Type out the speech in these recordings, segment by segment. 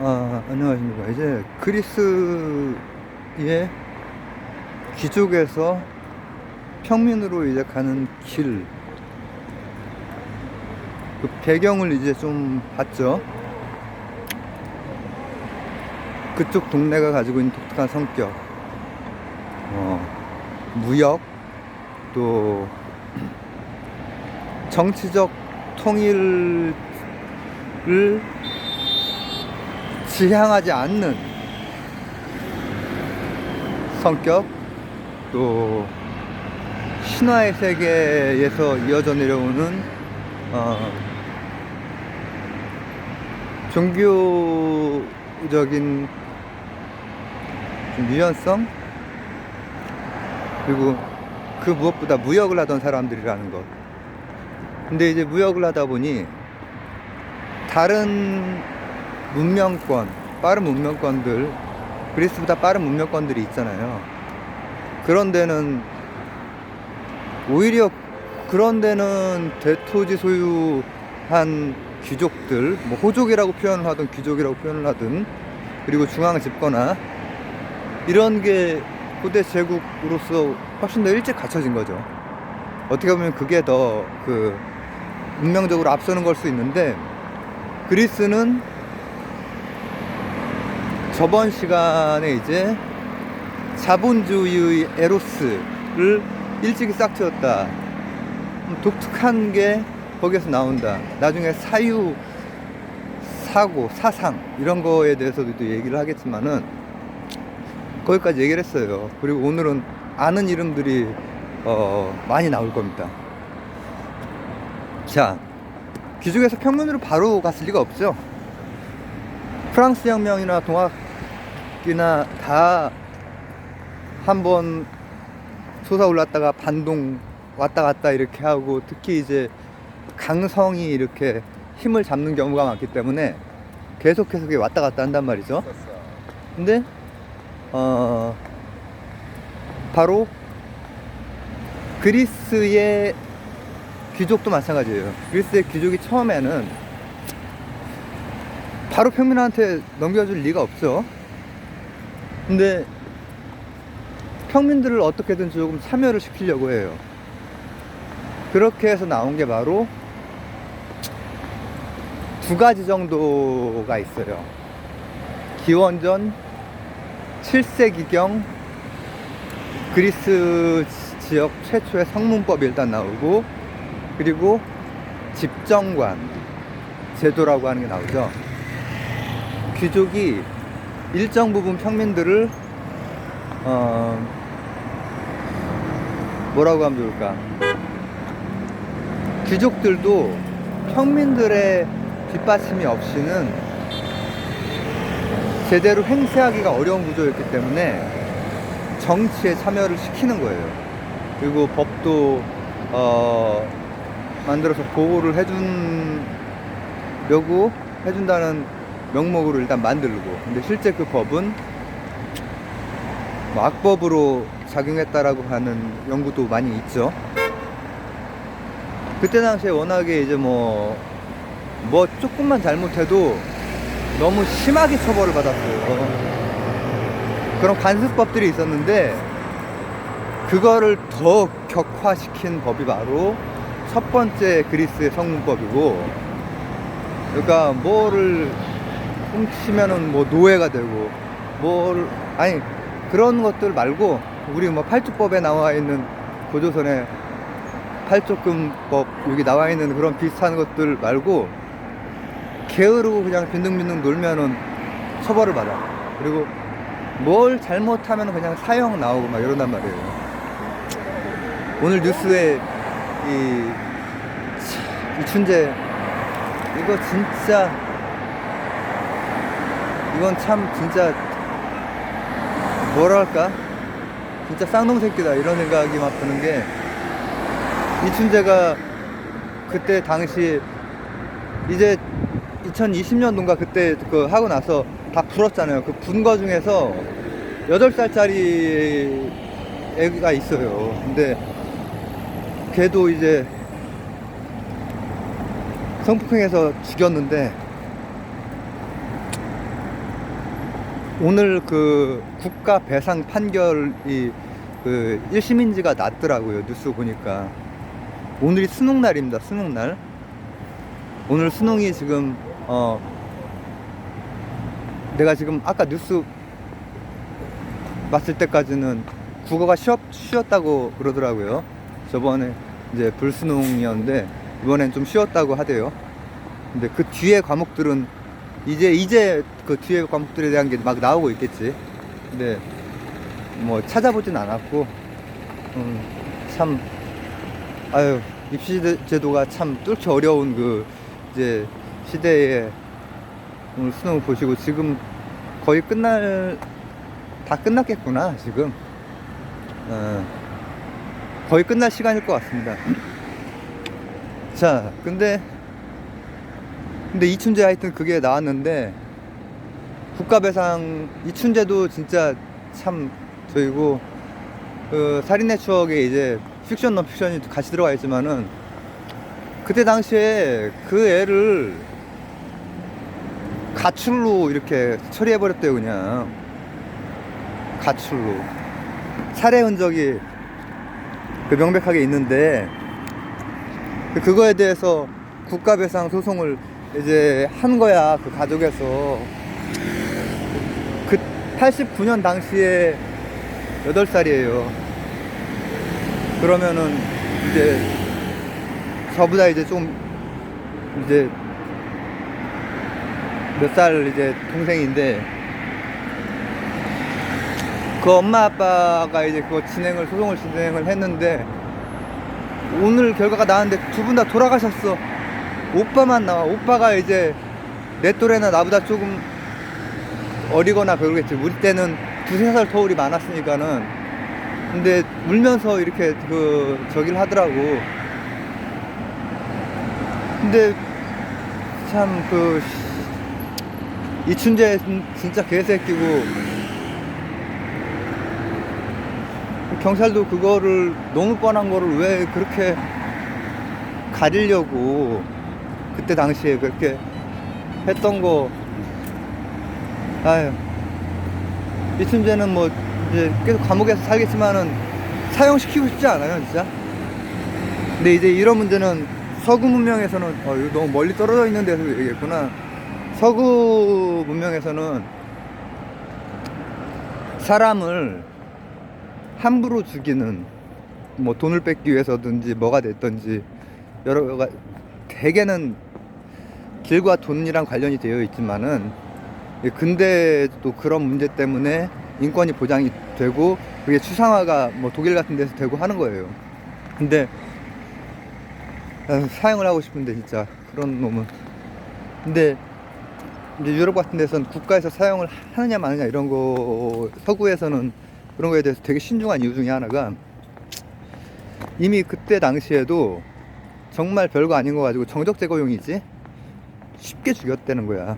안녕하십니까. 이제 그리스의 귀족에서 평민으로 이제 가는 길, 그 배경을 이제 좀 봤죠. 그쪽 동네가 가지고 있는 독특한 성격, 무역, 또 정치적 통일을 지향하지 않는 성격, 또 신화의 세계에서 이어져 내려오는 종교적인 좀 유연성, 그리고 그 무엇보다 무역을 하던 사람들이라는 것. 근데 이제 무역을 하다 보니 다른 문명권, 빠른 문명권들, 그리스보다 빠른 문명권들이 있잖아요. 그런 데는 오히려 대토지 소유한 귀족들, 뭐 호족이라고 표현을 하든 귀족이라고 표현을 하든, 그리고 중앙 집권화, 이런 게 고대 제국으로서 훨씬 더 일찍 갖춰진 거죠. 어떻게 보면 그게 더 운명적으로 앞서는 걸 수 있는데, 그리스는 저번 시간에 이제 자본주의의 에로스를 일찍이 싹 틔웠다. 독특한 게 거기에서 나온다. 나중에 사유, 사고, 사상 이런 거에 대해서도 또 얘기를 하겠지만은 거기까지 얘기를 했어요. 그리고 오늘은 아는 이름들이 많이 나올 겁니다. 자, 귀족에서 평민으로 바로 갔을 리가 없죠. 프랑스 혁명이나 동학이나 다 한번 솟아올랐다가 반동 왔다 갔다 이렇게 하고, 특히 이제 강성이 이렇게 힘을 잡는 경우가 많기 때문에 계속해서 왔다 갔다 한단 말이죠. 근데 바로 그리스의 귀족도 마찬가지예요. 그리스의 귀족이 처음에는 바로 평민한테 넘겨줄 리가 없죠. 근데 평민들을 어떻게든 조금 참여를 시키려고 해요. 그렇게 해서 나온 게 바로 두 가지 정도가 있어요. 기원전 7세기경 그리스 지역 최초의 성문법이 일단 나오고, 그리고 집정관 제도라고 하는 게 나오죠. 귀족이 일정 부분 평민들을 뭐라고 하면 좋을까? 귀족들도 평민들의 뒷받침이 없이는 제대로 행세하기가 어려운 구조였기 때문에 정치에 참여를 시키는 거예요. 그리고 법도 만들어서 보호를 해준다는 명목으로 일단 만들고, 근데 실제 그 법은 뭐 악법으로 작용했다라고 하는 연구도 많이 있죠. 그때 당시에 워낙에 이제 뭐 조금만 잘못해도 너무 심하게 처벌을 받았어요. 그런 관습법들이 있었는데, 그거를 더 격화시킨 법이 바로 첫 번째 그리스의 성문법이고, 그러니까 뭐를 훔치면은 뭐 노예가 되고, 그런 것들 말고, 우리 뭐 팔주법에 나와 있는 고조선의 팔조금법 여기 나와 있는 그런 비슷한 것들 말고, 게으르고 그냥 빈둥빈둥 놀면은 처벌을 받아. 그리고 뭘 잘못하면 그냥 사형 나오고 막 이런단 말이에요. 오늘 뉴스에 이춘재, 이거 진짜, 이건 참 진짜 뭐랄까, 진짜 쌍놈새끼다 이런 생각이 막 드는 게, 이춘재가 그때 당시 이제 2020년도인가 그때 하고 나서 다 풀었잖아요. 그 분 거 중에서 8살짜리 애가 있어요. 근데 걔도 이제 성폭행해서 죽였는데, 오늘 그 국가 배상 판결이 그 1심인지가 났더라고요. 뉴스 보니까. 오늘이 수능 날입니다. 수능 날. 오늘 수능이 지금 내가 지금 아까 뉴스 봤을 때까지는 국어가 쉬었다고 그러더라고요. 저번에 이제 불수능이었는데 이번엔 좀 쉬었다고 하대요. 근데 그 뒤에 과목들은 이제 그 뒤에 과목들에 대한 게 막 나오고 있겠지. 근데 뭐 찾아보진 않았고 참 아유 입시 제도가 참 뚫기 어려운 그 이제 시대에 오늘 수능을 보시고 지금 거의 다 끝났겠구나 지금. 거의 끝날 시간일 것 같습니다. 자, 근데 이춘재 하여튼 그게 나왔는데 국가배상 이춘재도 진짜 참 저이고 그 살인의 추억에 이제 픽션 논픽션이 같이 들어가 있지만은 그때 당시에 그 애를 가출로 이렇게 처리해버렸대요. 그냥 가출로 살해 흔적이 그 명백하게 있는데 그거에 대해서 국가배상 소송을 이제 한 거야. 그 가족에서 그 89년 당시에 8살이에요. 그러면은 이제 저보다 이제 좀 이제 몇 살 이제 동생인데 그 엄마 아빠가 이제 그거 소송을 진행을 했는데 오늘 결과가 나왔는데 두 분 다 돌아가셨어. 오빠만 나와. 오빠가 이제 내 또래나 나보다 조금 어리거나 그러겠지. 우리 때는 2~3살 터울이 많았으니까는. 근데 울면서 이렇게 저기를 하더라고. 근데 참 이춘재 진짜 개새끼고 경찰도 그거를 너무 뻔한 거를 왜 그렇게 가리려고 그때 당시에 그렇게 했던 거. 아유, 이춘재는 뭐 이제 계속 감옥에서 살겠지만은 사형시키고 싶지 않아요 진짜. 근데 이제 이런 문제는 서구 문명에서는 이거 너무 멀리 떨어져 있는 데서 얘기했구나. 서구 문명에서는 사람을 함부로 죽이는 뭐 돈을 뺏기 위해서든지 뭐가 됐든지 여러 가지 대개는 길과 돈이랑 관련이 되어 있지만은 근데도 그런 문제 때문에 인권이 보장이 되고 그게 추상화가 뭐 독일 같은 데서 되고 하는 거예요. 근데 사형을 하고 싶은데 진짜 그런 놈은. 근데 이제 유럽 같은 데서는 국가에서 사형을 하느냐 마느냐 이런 거, 서구에서는 그런 거에 대해서 되게 신중한 이유 중에 하나가 이미 그때 당시에도 정말 별거 아닌 거 가지고 정적 제거용이지 쉽게 죽였다는 거야.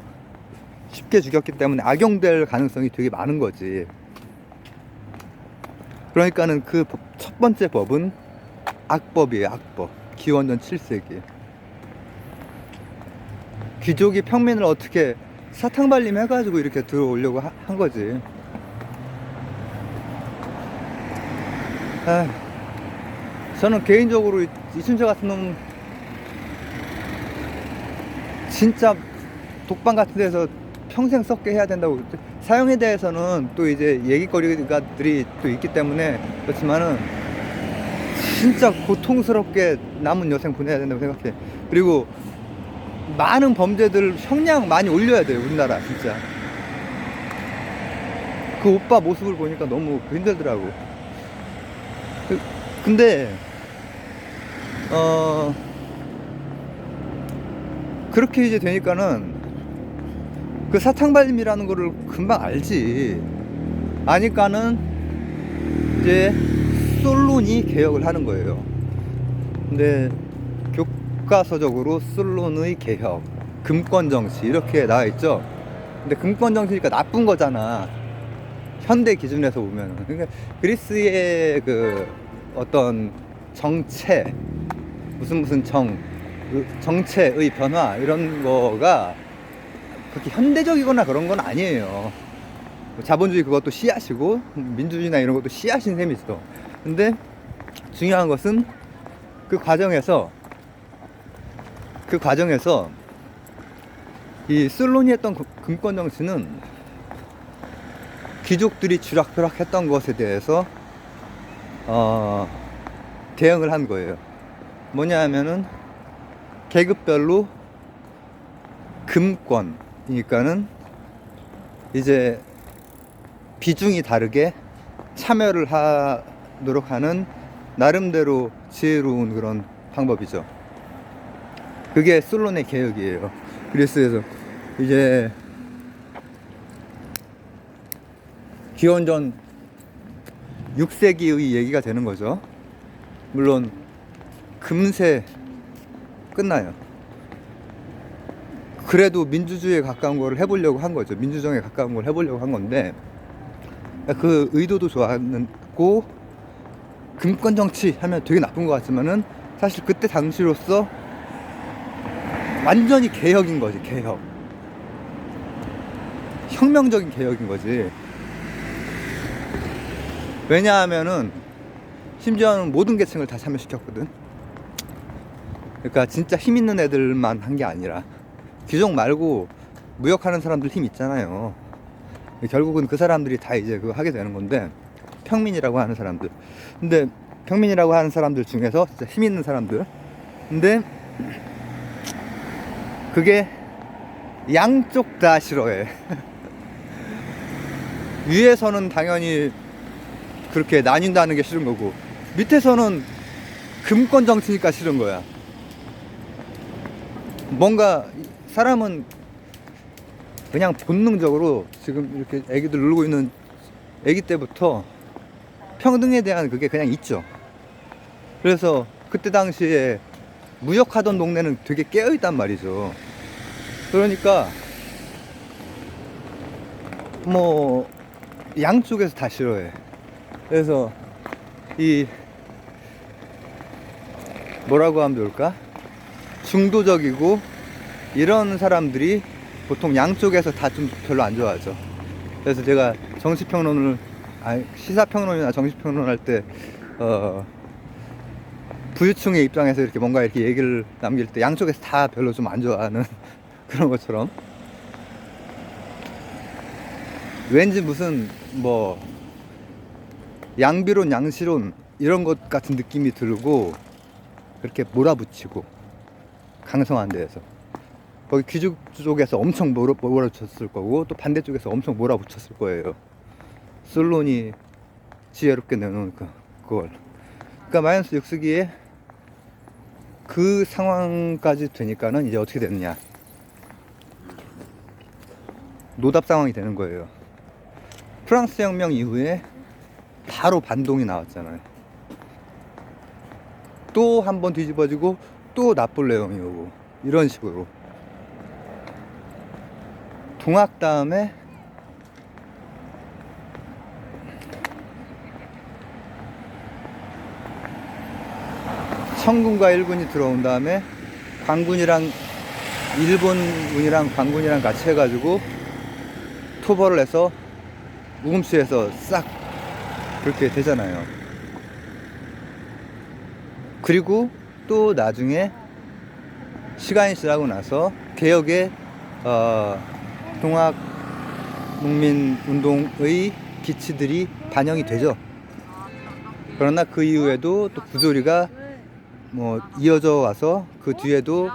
쉽게 죽였기 때문에 악용될 가능성이 되게 많은 거지. 그러니까는 그 첫 번째 법은 악법이에요. 악법. 기원전 7세기. 귀족이 평민을 어떻게 사탕발림 해가지고 이렇게 들어오려고 한 거지. 저는 개인적으로 이춘재 같은 놈 진짜 독방 같은 데서 평생 썩게 해야 된다고. 사형에 대해서는 또 이제 얘기거리들이 또 있기 때문에 그렇지만은 진짜 고통스럽게 남은 여생 보내야 된다고 생각해. 그리고 많은 범죄들 형량 많이 올려야 돼요. 우리나라 진짜. 그 오빠 모습을 보니까 너무 힘들더라고. 근데 그렇게 이제 되니까는 그 사탕발림이라는 거를 금방 알지. 아니까는 이제 솔론이 개혁을 하는 거예요. 근데 교과서적으로 솔론의 개혁, 금권정치 이렇게 나와 있죠. 근데 금권정치니까 나쁜 거잖아. 현대 기준에서 보면. 그러니까 그리스의 그 어떤 정체, 무슨 정체의 변화 이런 거가 그렇게 현대적이거나 그런 건 아니에요. 자본주의 그것도 씨앗이고 민주주의나 이런 것도 씨앗인 셈이 있어. 근데 중요한 것은 그 과정에서 이 솔론이 했던 금권 정치는 귀족들이 쥐락펴락 했던 것에 대해서 대응을 한 거예요. 뭐냐 하면은 계급별로 금권이니까는 이제 비중이 다르게 참여를 하도록 하는 나름대로 지혜로운 그런 방법이죠. 그게 솔론의 개혁이에요. 그리스에서 이제 기원전 6세기의 얘기가 되는 거죠. 물론 금세 끝나요. 그래도 민주주의에 가까운 걸 해보려고 한 거죠. 민주정에 가까운 걸 해보려고 한 건데 그 의도도 좋았고 금권 정치 하면 되게 나쁜 것 같지만은 사실 그때 당시로서 완전히 개혁인 거지. 개혁, 혁명적인 개혁인 거지. 왜냐하면은 심지어는 모든 계층을 다 참여시켰거든. 그러니까 진짜 힘 있는 애들만 한 게 아니라 귀족 말고 무역하는 사람들 힘 있잖아요. 결국은 그 사람들이 다 이제 그거 하게 되는 건데, 평민이라고 하는 사람들. 근데 평민이라고 하는 사람들 중에서 진짜 힘 있는 사람들. 근데 그게 양쪽 다 싫어해. 위에서는 당연히 그렇게 나뉜다는 게 싫은 거고, 밑에서는 금권 정치니까 싫은 거야. 뭔가 사람은 그냥 본능적으로 지금 이렇게 애기들 놀고 있는 애기 때부터 평등에 대한 그게 그냥 있죠. 그래서 그때 당시에 무역하던 동네는 되게 깨어있단 말이죠. 그러니까 뭐 양쪽에서 다 싫어해. 그래서 이 뭐라고 하면 좋을까? 중도적이고 이런 사람들이 보통 양쪽에서 다 좀 별로 안 좋아하죠. 그래서 제가 시사평론이나 정치평론 할 때 부유층의 입장에서 이렇게 뭔가 이렇게 얘기를 남길 때 양쪽에서 다 별로 좀 안 좋아하는 그런 것처럼, 왠지 무슨 뭐 양비론 양시론 이런 것 같은 느낌이 들고 그렇게 몰아붙이고, 강성한 데에서 거기 귀족 쪽에서 엄청 몰아붙였을 거고 또 반대쪽에서 엄청 몰아붙였을 거예요. 솔론이 지혜롭게 내놓은 그걸. 그러니까 마이너스 6세기에 그 상황까지 되니까는 이제 어떻게 됐느냐, 노답 상황이 되는 거예요. 프랑스 혁명 이후에 바로 반동이 나왔잖아요. 또 한 번 뒤집어지고 또 나폴레옹이 오고 이런 식으로 동학 다음에 청군과 일군이 들어온 다음에 광군이랑 일본군이랑 광군이랑 같이 해가지고 토벌을 해서 우금수에서 싹 그렇게 되잖아요. 그리고 또 나중에 시간이 지나고 나서 개혁의 동학 농민운동의 기치들이 반영이 되죠. 그러나 그 이후에도 또 부조리가 뭐 이어져 와서 그 뒤에도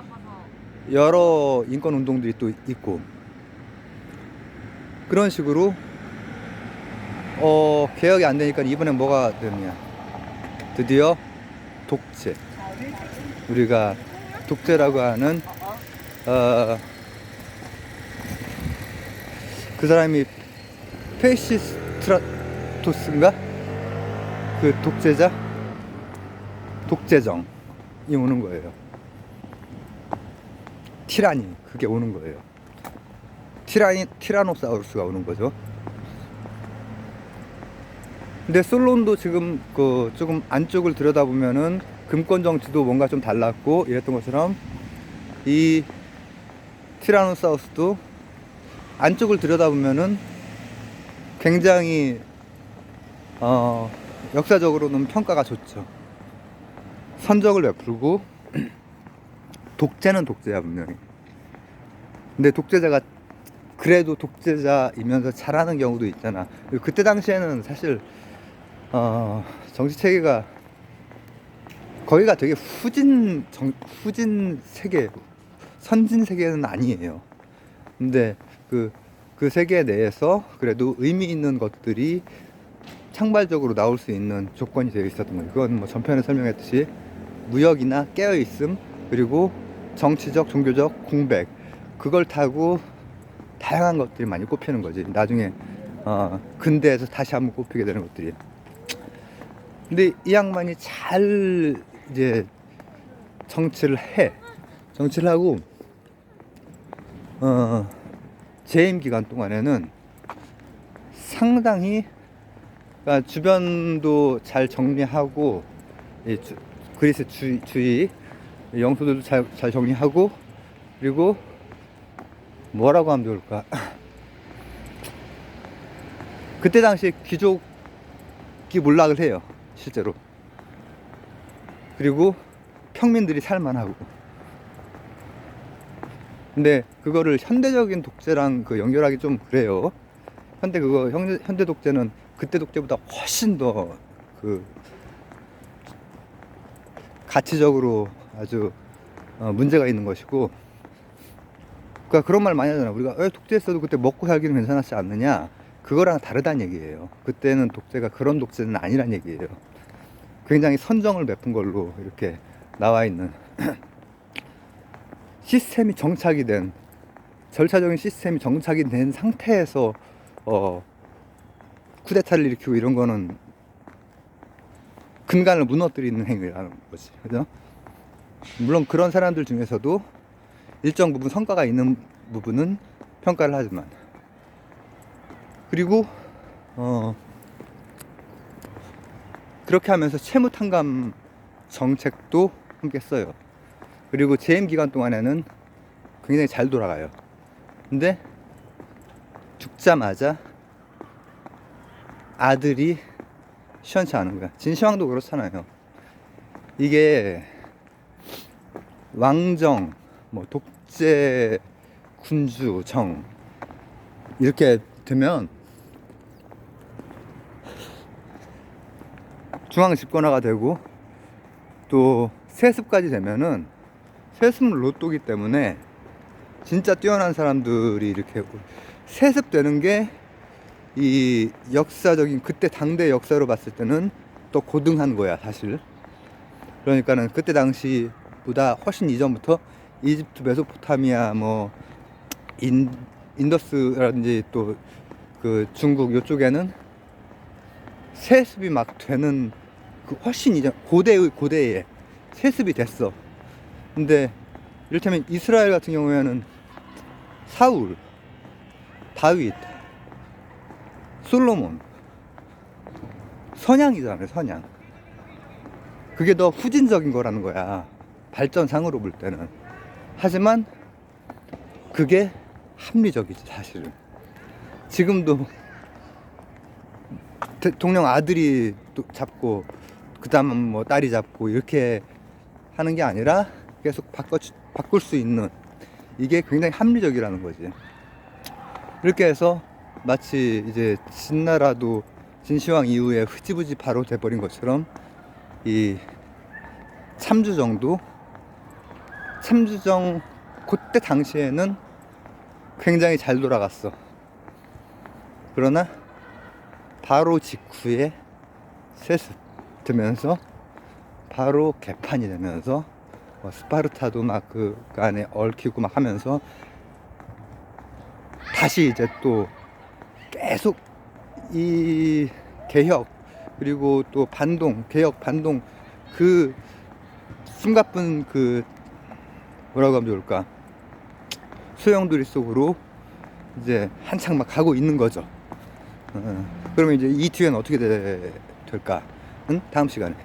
여러 인권운동들이 또 있고, 그런 식으로 개혁이 안 되니까 이번엔 뭐가 되느냐, 드디어 독재. 우리가 독재라고 하는 그 사람이 페시스트라토스인가? 그 독재정이 오는 거예요. 티라니, 그게 오는 거예요. 티라노사우루스가 오는 거죠. 근데 솔론도 지금 그 조금 안쪽을 들여다보면은 금권 정치도 뭔가 좀 달랐고 이랬던 것처럼 이 티라노사우루스도 안쪽을 들여다보면은 굉장히 역사적으로는 평가가 좋죠. 선적을 베풀고 독재는 독재야 분명히. 근데 독재자가 그래도 독재자이면서 잘하는 경우도 있잖아. 그때 당시에는 사실 정치 체계가 거기가 되게 후진 세계, 선진 세계는 아니에요. 근데 그 세계 내에서 그래도 의미 있는 것들이 창발적으로 나올 수 있는 조건이 되어 있었던 거예요. 그건 뭐 전편에 설명했듯이 무역이나 깨어있음, 그리고 정치적, 종교적 공백, 그걸 타고 다양한 것들이 많이 꼽히는 거지. 나중에 근대에서 다시 한번 꼽히게 되는 것들이. 근데 이 양반이 잘 이제 정치를 하고 재임 기간 동안에는 상당히, 그러니까 주변도 잘 정리하고, 그리스 주위 영토들도 잘 정리하고, 그리고 뭐라고 하면 좋을까? 그때 당시에 귀족이 몰락을 해요, 실제로. 그리고 평민들이 살만하고. 근데 그거를 현대적인 독재랑 연결하기 좀 그래요. 현대 독재는 그때 독재보다 훨씬 더 가치적으로 아주 문제가 있는 것이고. 그러니까 그런 말 많이 하잖아. 우리가 독재했어도 그때 먹고 살기는 괜찮았지 않느냐. 그거랑 다르다는 얘기예요. 그때는 독재가 그런 독재는 아니란 얘기예요. 굉장히 선정을 베푼 걸로 이렇게 나와 있는 시스템이 정착이 된, 절차적인 시스템이 정착이 된 상태에서 쿠데타를 일으키고 이런 거는 근간을 무너뜨리는 행위라는 거지. 그죠? 물론 그런 사람들 중에서도 일정 부분 성과가 있는 부분은 평가를 하지만, 그리고 그렇게 하면서 채무탕감 정책도 함께 써요. 그리고 재임 기간 동안에는 굉장히 잘 돌아가요. 근데 죽자마자 아들이 시원치 않은 거야. 진시황도 그렇잖아요. 이게 왕정, 뭐 독재, 군주, 정 이렇게 되면 중앙 집권화가 되고, 또 세습까지 되면은, 세습은 로또기 때문에 진짜 뛰어난 사람들이 이렇게 세습되는 게 이 역사적인, 그때 당대 역사로 봤을 때는 또 고등한 거야 사실. 그러니까는 그때 당시보다 훨씬 이전부터 이집트, 메소포타미아, 뭐 인더스라든지 또 중국 요쪽에는 세습이 막 되는, 훨씬 이전, 고대에 세습이 됐어. 근데 이를테면 이스라엘 같은 경우에는 사울, 다윗, 솔로몬, 선양이잖아요, 선양. 그게 더 후진적인 거라는 거야, 발전상으로 볼 때는. 하지만 그게 합리적이지 사실은. 지금도 대통령 아들이 잡고 그 다음 뭐 딸이 잡고 이렇게 하는 게 아니라 계속 바꿀 수 있는, 이게 굉장히 합리적이라는 거지. 이렇게 해서 마치 이제 진나라도 진시황 이후에 흐지부지 바로 돼버린 것처럼 이 참주정 그때 당시에는 굉장히 잘 돌아갔어. 그러나 바로 직후에 세습 되면서 바로 개판이 되면서 스파르타도 막 그 안에 얽히고 막 하면서 다시 이제 또 계속 이 개혁, 그리고 또 개혁 반동, 그 숨가쁜 뭐라고 하면 좋을까, 소용돌이 속으로 이제 한창 막 가고 있는 거죠. 그러면 이제 이 뒤에는 어떻게 될까? 다음 시간에.